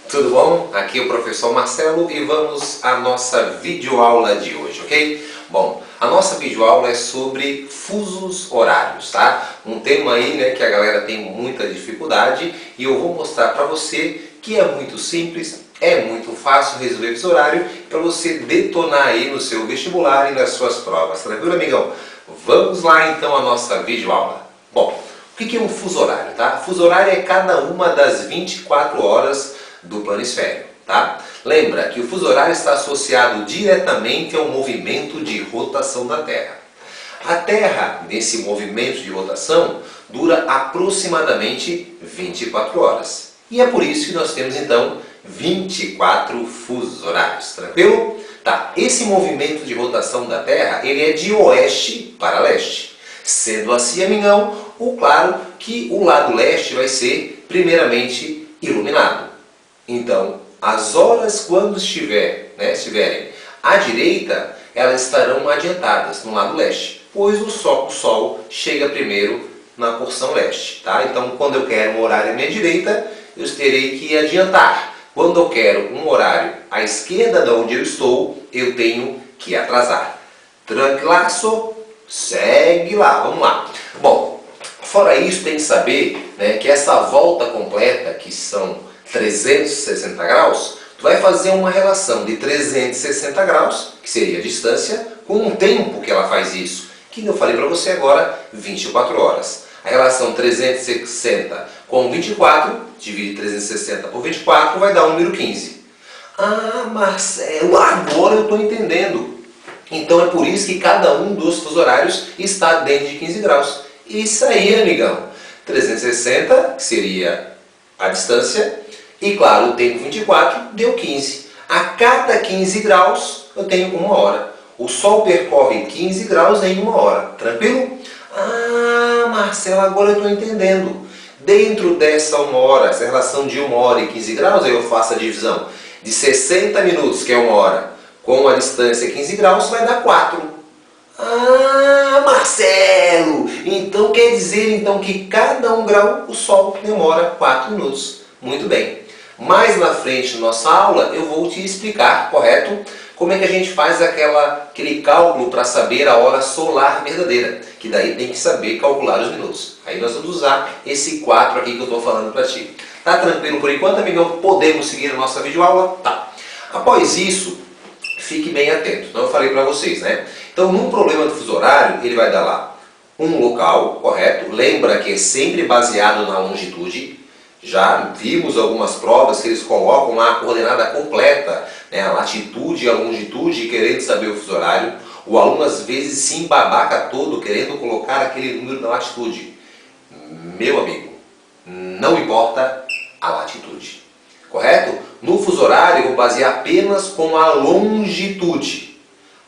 Tudo bom? Aqui é o professor Marcelo e vamos à nossa videoaula de hoje, ok? Bom, a nossa videoaula é sobre fusos horários, tá? Um tema aí, né, que a galera tem muita dificuldade e eu vou mostrar para você que é muito simples, é muito fácil resolver esse horário para você detonar aí no seu vestibular e nas suas provas, tranquilo, amigão? Vamos lá então à nossa videoaula. Bom, o que é um fuso horário, tá? Fuso horário é cada uma das 24 horas do planisfério, tá? Lembra que o fuso horário está associado diretamente ao movimento de rotação da Terra. A Terra, nesse movimento de rotação, dura aproximadamente 24 horas. E é por isso que nós temos, então, 24 fusos horários, tranquilo? Tá, esse movimento de rotação da Terra, ele é de oeste para leste. Sendo assim, amigão, claro que o lado leste vai ser, primeiramente, iluminado. Então, as horas quando estiverem à direita, elas estarão adiantadas no lado leste, pois o sol chega primeiro na porção leste. Tá? Então, quando eu quero um horário à minha direita, eu terei que adiantar. Quando eu quero um horário à esquerda de onde eu estou, eu tenho que atrasar. Tranquilaço? Segue lá, vamos lá. Bom, fora isso, tem que saber, né, que essa volta completa, que são 360 graus, tu vai fazer uma relação de 360 graus, que seria a distância, com o tempo que ela faz isso, que eu falei para você agora, 24 horas. A relação 360 com 24, divide 360 por 24, vai dar o número 15. Ah, Marcelo, agora eu estou entendendo. Então é por isso que cada um dos fusos horários está dentro de 15 graus. Isso aí, amigão. 360, que seria a distância, e claro, o tempo 24 deu 15. A cada 15 graus eu tenho uma hora. O Sol percorre 15 graus em uma hora. Tranquilo? Ah, Marcelo, agora eu estou entendendo. Dentro dessa uma hora, essa relação de uma hora e 15 graus, aí eu faço a divisão de 60 minutos, que é uma hora, com a distância 15 graus, vai dar 4. Ah, Marcelo! Então quer dizer então que cada 1 grau o Sol demora 4 minutos. Muito bem. Mais na frente na nossa aula eu vou te explicar, correto? Como é que a gente faz aquele cálculo para saber a hora solar verdadeira. Que daí tem que saber calcular os minutos. Aí nós vamos usar esse 4 aqui que eu estou falando para ti. Tá tranquilo por enquanto, amigão? Podemos seguir a nossa videoaula? Tá. Após isso, fique bem atento. Então eu falei para vocês, né? Então, num problema do fuso horário, ele vai dar lá um local, correto? Lembra que é sempre baseado na longitude. Já vimos algumas provas que eles colocam lá a coordenada completa, né? A latitude e a longitude, querendo saber o fuso horário. O aluno às vezes se embabaca todo querendo colocar aquele número da latitude. Meu amigo, não importa a latitude. Correto? No fuso horário eu vou basear apenas com a longitude.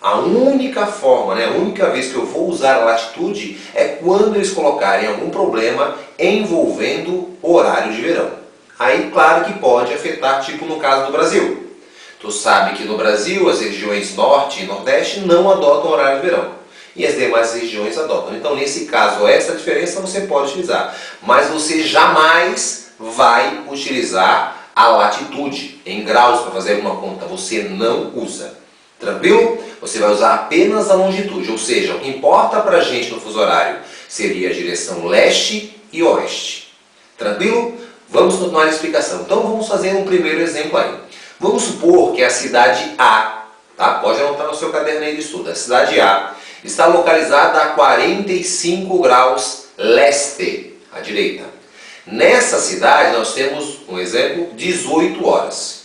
A única forma, né, a única vez que eu vou usar a latitude é quando eles colocarem algum problema envolvendo horário de verão. Aí, claro que pode afetar, tipo no caso do Brasil. Tu sabe que no Brasil as regiões norte e nordeste não adotam horário de verão. E as demais regiões adotam. Então, nesse caso, essa diferença você pode utilizar. Mas você jamais vai utilizar a latitude em graus para fazer uma conta. Você não usa. Tranquilo? Você vai usar apenas a longitude, ou seja, o que importa para a gente no fuso horário seria a direção leste e oeste. Tranquilo? Vamos continuar a explicação. Então vamos fazer um primeiro exemplo aí. Vamos supor que a cidade A, tá? Pode anotar no seu caderno aí de estudo, a cidade A está localizada a 45 graus leste, à direita. Nessa cidade nós temos, um exemplo, 18 horas.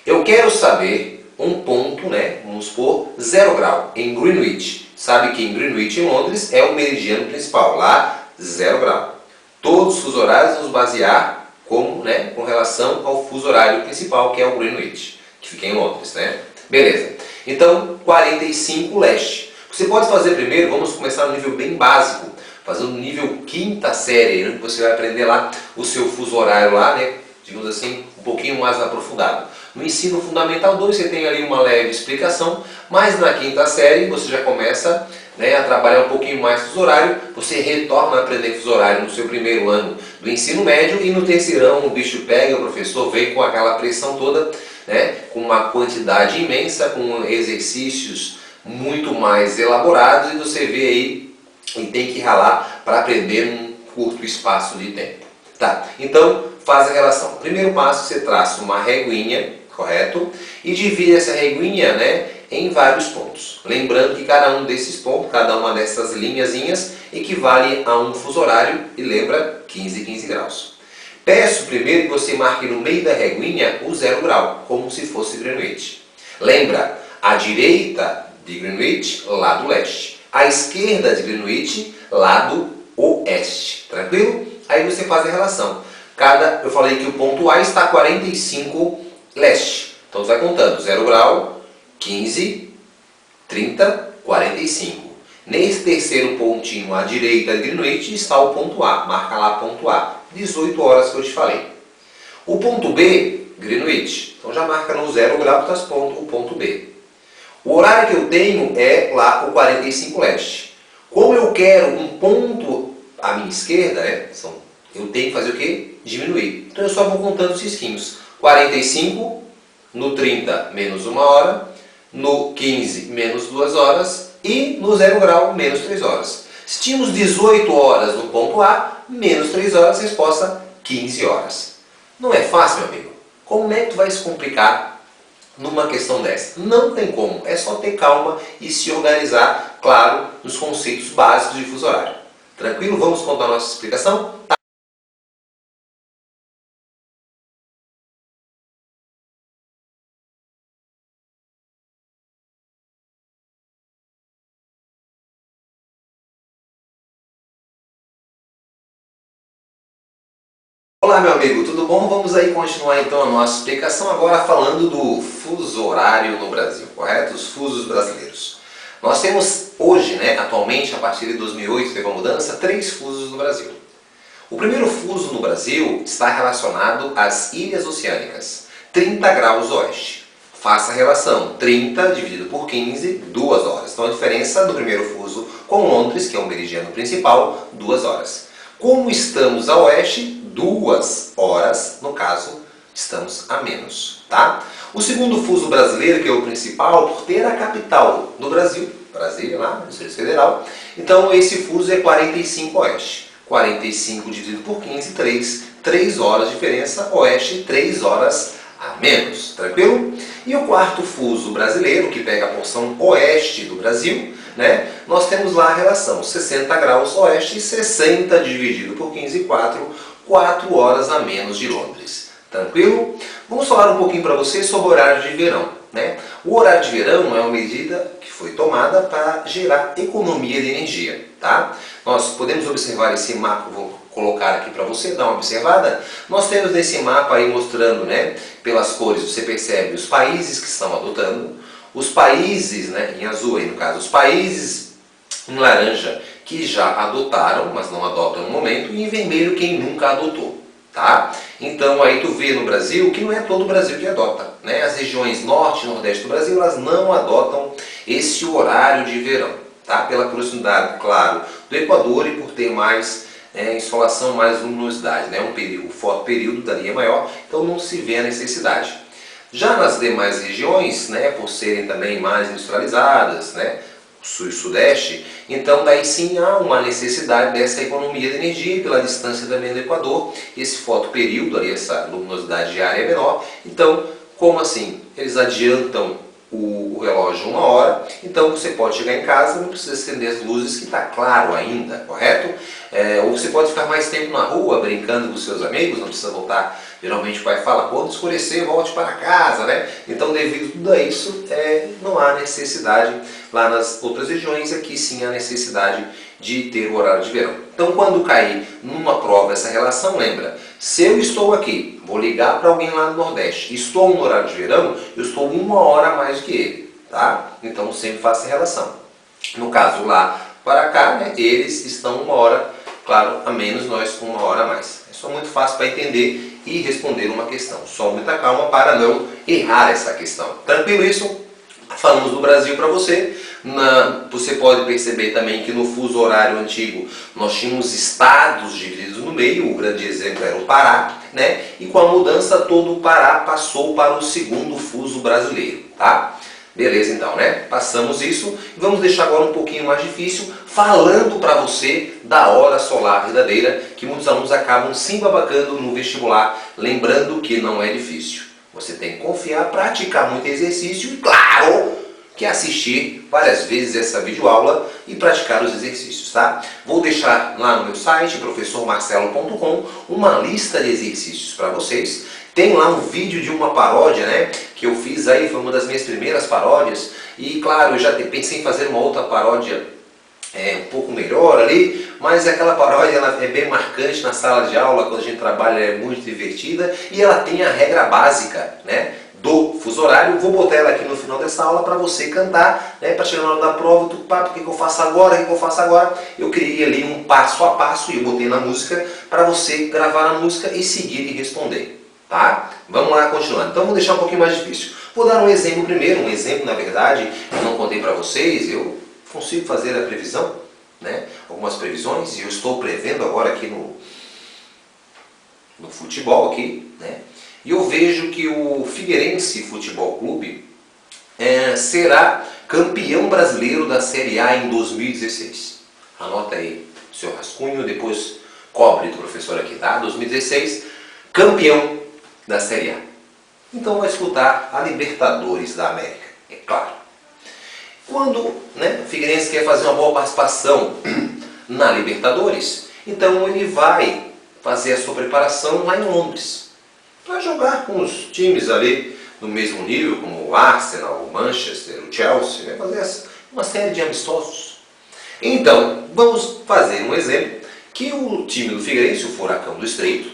Eu quero saber um ponto, né? Vamos supor, 0 grau, em Greenwich. Sabe que em Greenwich, em Londres, é o meridiano principal. Lá, 0 grau. Todos os fusos horários vamos basear com relação ao fuso horário principal, que é o Greenwich, que fica em Londres, né? Beleza. Então, 45 leste. Você pode fazer primeiro, vamos começar no nível bem básico, fazendo no nível 5ª série, né? Você vai aprender lá o seu fuso horário lá, né? Digamos assim, um pouquinho mais aprofundado. No ensino fundamental 2 você tem ali uma leve explicação, mas na 5ª série você já começa né, a trabalhar um pouquinho mais fuso horário, você retorna a aprender fuso horário no seu primeiro ano do ensino médio e no terceirão o bicho pega, o professor vem com aquela pressão toda, né, com uma quantidade imensa, com exercícios muito mais elaborados e você vê aí e tem que ralar para aprender num curto espaço de tempo. Tá, então faz a relação. Primeiro passo, você traça uma reguinha, correto? E divide essa reguinha, né, em vários pontos. Lembrando que cada um desses pontos, cada uma dessas linhazinhas, equivale a um fuso horário e lembra 15 graus. Peço primeiro que você marque no meio da reguinha o 0 grau, como se fosse Greenwich. Lembra, a direita de Greenwich, lado leste. A esquerda de Greenwich, lado oeste. Tranquilo? Aí você faz a relação. Eu falei que o ponto A está a 45 leste. Então você vai contando 0 grau, 15, 30, 45. Nesse terceiro pontinho à direita de Greenwich está o ponto A. Marca lá ponto A. 18 horas que eu te falei. O ponto B, Greenwich. Então já marca no 0 grau que está o ponto B. O horário que eu tenho é lá o 45 leste. Como eu quero um ponto à minha esquerda, né, eu tenho que fazer o quê? Diminuir. Então eu só vou contando os risquinhos. 45, no 30 menos 1 hora, no 15 menos 2 horas e no 0 grau menos 3 horas. Se tínhamos 18 horas no ponto A, menos 3 horas, resposta 15 horas. Não é fácil, meu amigo? Como é que tu vai se complicar numa questão dessa? Não tem como, é só ter calma e se organizar, claro, nos conceitos básicos de fuso horário. Tranquilo? Vamos contar a nossa explicação? Olá, meu amigo, tudo bom? Vamos aí continuar então a nossa explicação agora falando do fuso horário no Brasil, correto? Os fusos brasileiros. Nós temos hoje, né, atualmente, a partir de 2008, teve uma mudança, 3 fusos no Brasil. O primeiro fuso no Brasil está relacionado às ilhas oceânicas, 30 graus oeste. Faça a relação, 30 dividido por 15, 2 horas. Então a diferença do primeiro fuso com Londres, que é o meridiano principal, 2 horas. Como estamos a oeste, 2 horas, no caso, estamos a menos, tá? O segundo fuso brasileiro, que é o principal, por ter a capital no Brasil, Brasília, lá no Distrito Federal, então esse fuso é 45 oeste. 45 dividido por 15, 3 horas de diferença, oeste, 3 horas a menos, tranquilo? E o quarto fuso brasileiro, que pega a porção oeste do Brasil, né? Nós temos lá a relação 60 graus oeste, 60 dividido por 15, 4 horas a menos de Londres. Tranquilo? Vamos falar um pouquinho para você sobre o horário de verão, né? O horário de verão é uma medida que foi tomada para gerar economia de energia, tá? Nós podemos observar esse mapa, vou colocar aqui para você dar uma observada. Nós temos nesse mapa aí mostrando, né, pelas cores, você percebe os países que estão adotando, os países, né, em azul aí no caso, os países em laranja que já adotaram, mas não adotam no momento, e em vermelho quem nunca adotou, tá? Então aí tu vê no Brasil que não é todo o Brasil que adota, né? As regiões norte e nordeste do Brasil, elas não adotam esse horário de verão, tá? Pela proximidade, claro, do Equador e por ter mais insolação, mais luminosidade, né? O fotoperíodo dali é maior, então não se vê a necessidade. Já nas demais regiões, né, por serem também mais industrializadas, né, sul e sudeste, então daí sim há uma necessidade dessa economia de energia pela distância também do Equador, esse fotoperíodo, ali, essa luminosidade diária é menor. Então, como assim? Eles adiantam o relógio 1 hora, então você pode chegar em casa, não precisa acender as luzes que está claro ainda, correto? Ou você pode ficar mais tempo na rua brincando com os seus amigos, não precisa voltar. Geralmente o pai fala, quando escurecer volte para casa, né? Então devido a tudo isso, não há necessidade lá nas outras regiões, aqui sim há necessidade de ter o horário de verão. Então quando cair numa prova essa relação, lembra, se eu estou aqui, vou ligar para alguém lá no Nordeste, estou no horário de verão, eu estou 1 hora a mais que ele, tá? Então sempre faça a relação. No caso lá para cá, né, eles estão 1 hora, claro, a menos, nós 1 hora a mais. É só muito fácil para entender e responder uma questão. Só muita calma para não errar essa questão. Tranquilo isso? Falamos do Brasil para você. Você pode perceber também que no fuso horário antigo nós tínhamos estados divididos no meio, o grande exemplo era o Pará, né? E com a mudança todo o Pará passou para o segundo fuso brasileiro, tá? Beleza então, né? Passamos isso e vamos deixar agora um pouquinho mais difícil, falando para você da hora solar verdadeira, que muitos alunos acabam se embabacando no vestibular, lembrando que não é difícil. Você tem que confiar, praticar muito exercício e, claro, que assistir várias vezes essa videoaula e praticar os exercícios, tá? Vou deixar lá no meu site, professormarcelo.com, uma lista de exercícios para vocês. Tem lá um vídeo de uma paródia, né, que eu fiz aí, foi uma das minhas primeiras paródias. E, claro, eu já pensei em fazer uma outra paródia um pouco melhor ali, mas aquela paródia ela é bem marcante na sala de aula, quando a gente trabalha, é muito divertida e ela tem a regra básica, né, do fuso horário. Vou botar ela aqui no final dessa aula para você cantar, né, para chegar na hora da prova, tu, o que eu faço agora, o que eu faço agora. Eu criei ali um passo a passo e eu botei na música para você gravar a música e seguir e responder, tá? Vamos lá, continuando. Então vou deixar um pouquinho mais difícil. Vou dar um exemplo primeiro, um exemplo na verdade, que eu não contei para vocês, eu consigo fazer a previsão, né? Algumas previsões, e eu estou prevendo agora aqui no futebol aqui, né? E eu vejo que o Figueirense Futebol Clube será campeão brasileiro da Série A em 2016. Anota aí o seu rascunho, depois cobre do professor aqui, tá? 2016, campeão da Série A. Então vai disputar a Libertadores da América, é claro. Quando, né, o Figueirense quer fazer uma boa participação na Libertadores, então ele vai fazer a sua preparação lá em Londres, para jogar com os times ali no mesmo nível, como o Arsenal, o Manchester, o Chelsea, vai fazer uma série de amistosos. Então, vamos fazer um exemplo, que o time do Figueirense, o Furacão do Estreito,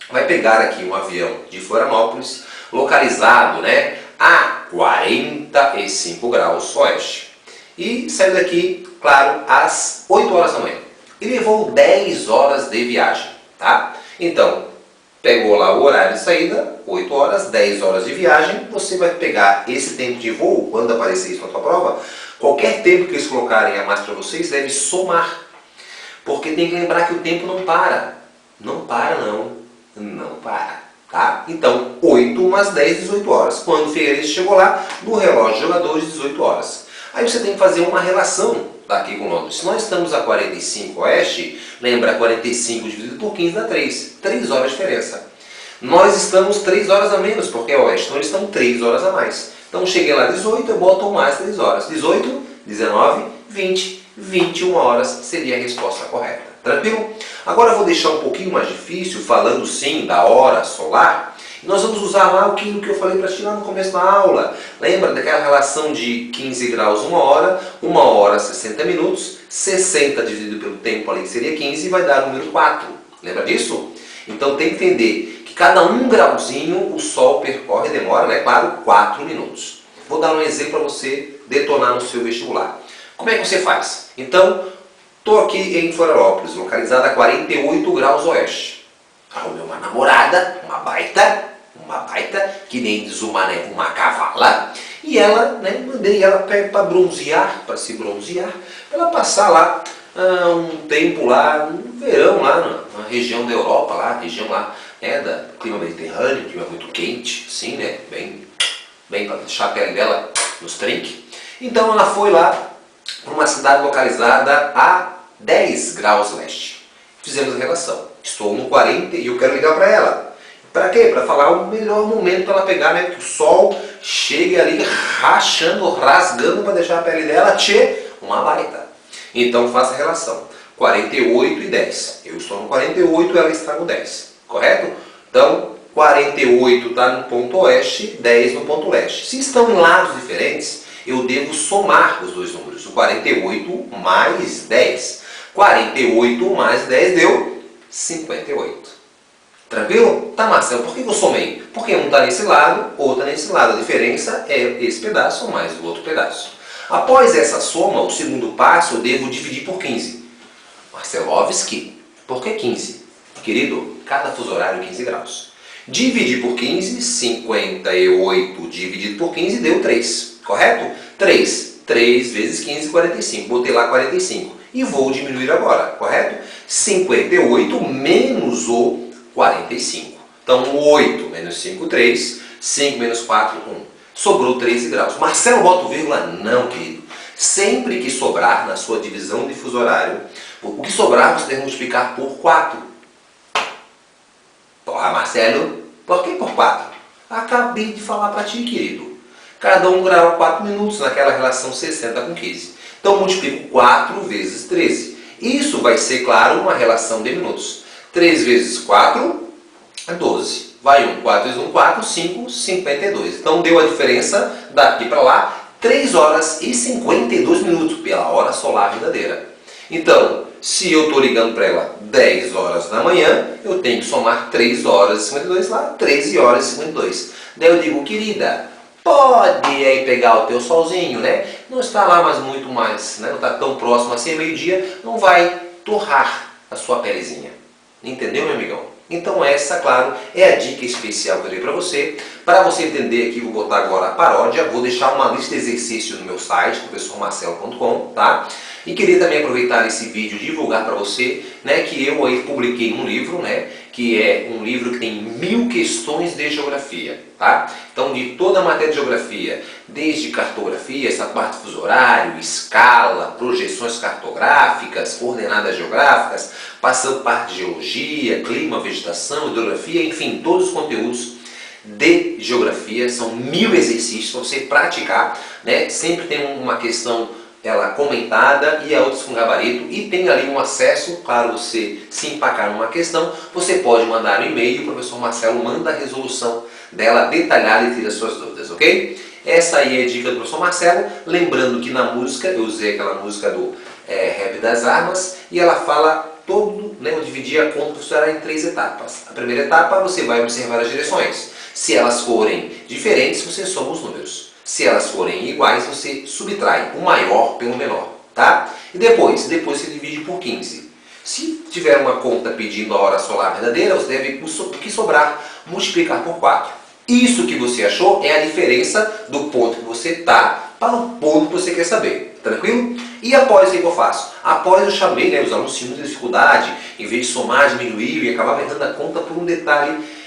vai pegar aqui um avião de Florianópolis, localizado, né, a 45 graus oeste. E saiu daqui, claro, às 8 horas da manhã. E levou 10 horas de viagem, tá? Então, pegou lá o horário de saída, 8 horas, 10 horas de viagem. Você vai pegar esse tempo de voo, quando aparecer isso na sua prova, qualquer tempo que eles colocarem a mais para vocês, deve somar. Porque tem que lembrar que o tempo não para. Não para não. Não para. Tá? Então, 8 mais 10, 18 horas. Quando o Figueirense chegou lá, no relógio de jogadores, 18 horas. Aí você tem que fazer uma relação daqui com Londres. Se nós estamos a 45 oeste, lembra 45 dividido por 15 dá 3. 3 horas de diferença. Nós estamos 3 horas a menos, porque é oeste. Então eles estão 3 horas a mais. Então cheguei lá 18, eu boto mais 3 horas. 18, 19, 20, 21 horas seria a resposta correta. Tranquilo? Agora eu vou deixar um pouquinho mais difícil, falando sim da hora solar. Nós vamos usar lá aquilo que eu falei para ti lá no começo da aula. Lembra daquela relação de 15 graus 1 hora 60 minutos, 60 dividido pelo tempo ali que seria 15 vai dar o número 4. Lembra disso? Então tem que entender que cada 1 grauzinho o Sol percorre e demora, né, claro, 4 minutos. Vou dar um exemplo para você detonar no seu vestibular. Como é que você faz? Então, estou aqui em Florianópolis, localizada a 48 graus oeste. Arrumei uma namorada, uma baita, que nem diz o mané, uma cavala. E ela, né, mandei ela para bronzear, para se bronzear, para ela passar lá um tempo lá, no verão, lá na região da Europa, lá, região lá, do clima mediterrâneo, clima muito quente, assim, né, bem para deixar a pele dela nos trinques. Então ela foi lá para uma cidade localizada a 10 graus leste. Fizemos a relação. Estou no 40 e eu quero ligar para ela. Para quê? Para falar o melhor momento para ela pegar, né? Que o sol chegue ali rachando, rasgando para deixar a pele dela uma baita. Então faça a relação. 48 e 10. Eu estou no 48 e ela está no 10. Correto? Então 48 está no ponto oeste, 10 no ponto leste. Se estão em lados diferentes, eu devo somar os dois números. O 48 mais 10. 48 mais 10 deu 58. Tranquilo? Tá, Marcelo, por que eu somei? Porque um está nesse lado, outro está nesse lado. A diferença é esse pedaço mais o outro pedaço. Após essa soma, o segundo passo eu devo dividir por 15. Marcelovski, por que 15? Querido, cada fuso horário 15 graus. Dividir por 15, 58 dividido por 15 deu 3. correto? 3 vezes 15, 45. Botei lá 45. E vou diminuir agora, correto? 58 menos o 45. Então, 8 menos 5, 3. 5 menos 4, 1. Sobrou 13 graus. Marcelo, bota vírgula? Não, querido. Sempre que sobrar na sua divisão de fuso horário, o que sobrar você deve multiplicar por 4. Porra, Marcelo, por que por 4? Acabei de falar para ti, querido. Cada um grava 4 minutos naquela relação 60 com 15. Então multiplico 4 vezes 13. Isso vai ser, claro, uma relação de minutos. 3 vezes 4 é 12. Vai 1, 4 vezes 1, 4, 5, 52. Então deu a diferença daqui para lá, 3 horas e 52 minutos, pela hora solar verdadeira. Então, se eu estou ligando para ela 10 horas da manhã, eu tenho que somar 3 horas e 52 lá, 13 horas e 52. Daí eu digo, querida, pode aí pegar o teu solzinho, né? Não está lá mais muito mais, né? Não está tão próximo assim, meio-dia, não vai torrar a sua pelezinha. Entendeu, meu amigão? Então essa, claro, é a dica especial que eu dei para você. Para você entender aqui, vou botar agora a paródia, vou deixar uma lista de exercícios no meu site, professormarcelo.com, tá? E queria também aproveitar esse vídeo e divulgar para você, né, que eu aí publiquei um livro, né, que é um livro que tem 1000 questões de geografia, tá? Então, de toda a matéria de geografia, desde cartografia, essa parte de fuso horário, escala, projeções cartográficas, coordenadas geográficas, passando parte de geologia, clima, vegetação, hidrografia, enfim, todos os conteúdos de geografia, são 1000 exercícios para você praticar, né? Sempre tem uma questão ela comentada e a outras com gabarito, e tem ali um acesso, claro, você se empacar numa questão, você pode mandar um e-mail, o professor Marcelo manda a resolução dela detalhada e tira as suas dúvidas, ok? Essa aí é a dica do professor Marcelo, lembrando que na música, eu usei aquela música do Rap das Armas, e ela fala todo, né, eu dividi a conta profissional em 3 etapas. A primeira etapa, você vai observar as direções. Se elas forem diferentes, você soma os números. Se elas forem iguais, você subtrai o maior pelo menor, tá? E depois você divide por 15. Se tiver uma conta pedindo a hora solar verdadeira, você deve, o que sobrar, multiplicar por 4. Isso que você achou é a diferença do ponto que você está para o ponto que você quer saber. Tranquilo? E após o que eu faço? Após eu chamei, né, os alunos tinham muita dificuldade, em vez de somar, diminuir e acabava errando a conta por um detalhe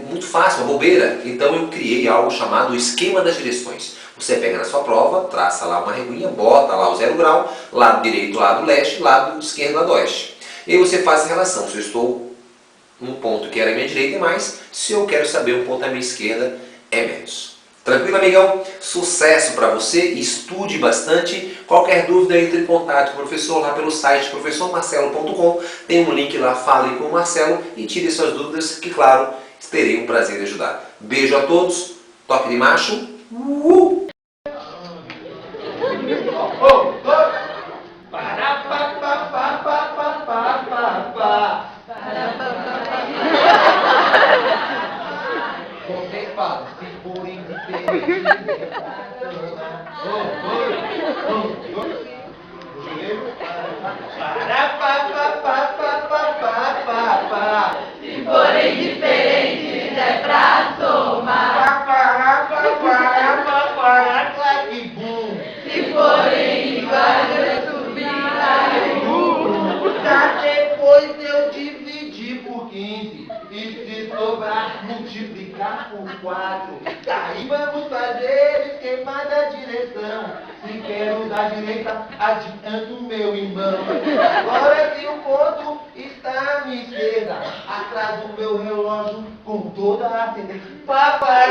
muito fácil, uma bobeira. Então eu criei algo chamado esquema das direções. Você pega na sua prova, traça lá uma reguinha, bota lá o 0 grau, lado direito, lado leste, lado esquerdo, lado oeste. E aí você faz a relação, se eu estou num ponto que era a minha direita é mais, se eu quero saber um ponto à minha esquerda é menos. Tranquilo, amigão? Sucesso para você, estude bastante. Qualquer dúvida, entre em contato com o professor lá pelo site professormarcelo.com. Tem um link lá, fale com o Marcelo e tire suas dúvidas, que claro, terei um prazer em ajudar. Beijo a todos, toque de macho. Se forem diferentes é pra somar. Se forem iguais é subir. Já depois eu dividir por 15 e se sobrar multiplicar por 4. Daí vamos fazer esquema da direção. Se quero da direita, adianto meu irmão. Agora que o ponto está à minha esquerda, atrás do meu relógio com toda a certeza. Papai!